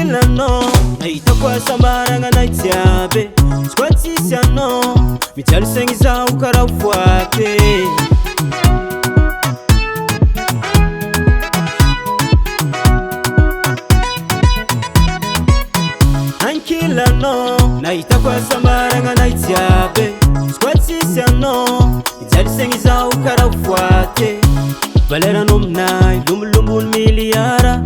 Ankilano nahita kwa sambaranga naitiabe squatisiano michali sengiza ukarafuate Ankilano nahita kwa sambaranga naitiabe squatisiano michali sengiza ukarafuate Valera nomnai lumulumbun miliara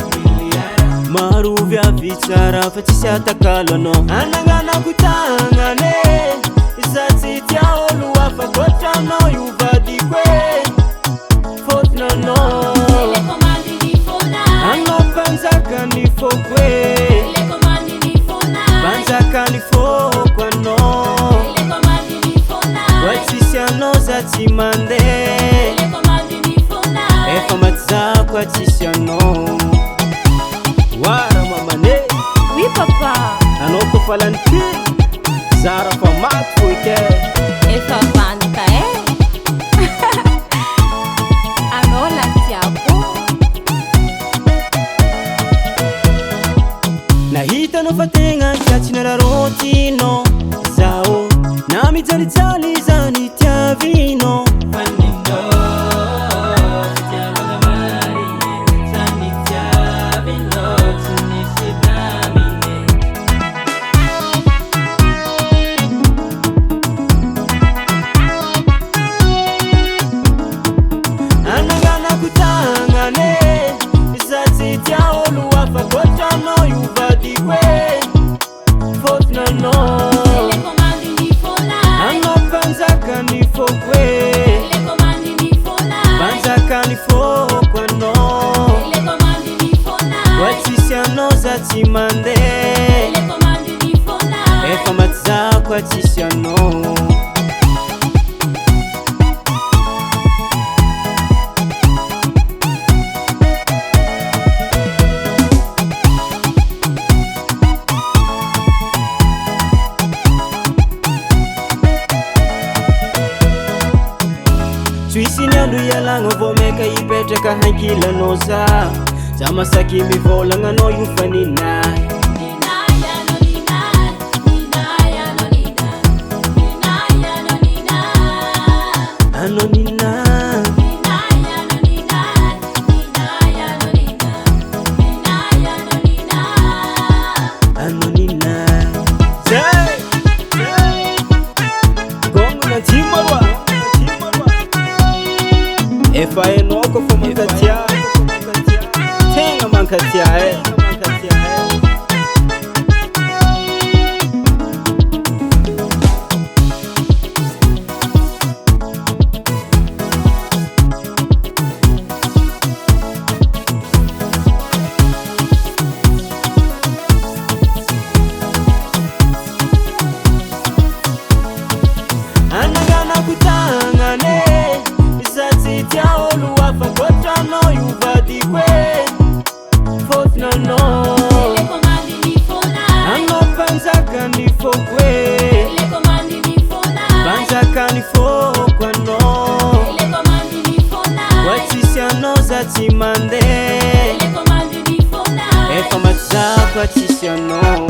Maru vya vichara fatisha takalano Anangana kutangane Izati tia oluwa fakota no yuvadikwe Fotna no Ele komandi ni fona Ano panzaka ni fokwe Ele komandi ni fona Panzaka ni fokwa no Ele komandi ni fona Watisha no za timande Ele komandi ni fona Efa matza kwa tisha no Wara mamane Oui papa Anoko falanti Zara fa matfoike Efa vanta Anola tiapo Nahita no fatenga kiachinara rotino Zao Nami jali jali zani tiavino Ele komandi ni fona Ano panzaka ni fokwe Ele komandi ni fona Panzaka ni fokwa no Ele komandi ni fona Watisha no za timande Ele komandi ni fona Efa matza kwa tisha no Tuisi nyandu yalango vomeka ipetre ka hankila noza Zama saki mi volanga no yufanina Ano nina Ano nina Zay Gongo na timarwa Efa enoko fo mankatia Tenga mankatia Anangana kutangane Izati tia oluwa fakota no yuvadikwe Fotna no Ele komandi ni fona Ano panzaka ni fokwe Ele komandi ni fona Panzaka ni fokwa no Ele komandi ni fona Watisha no za timande Ele komandi ni fona Efa matza kwa tisha no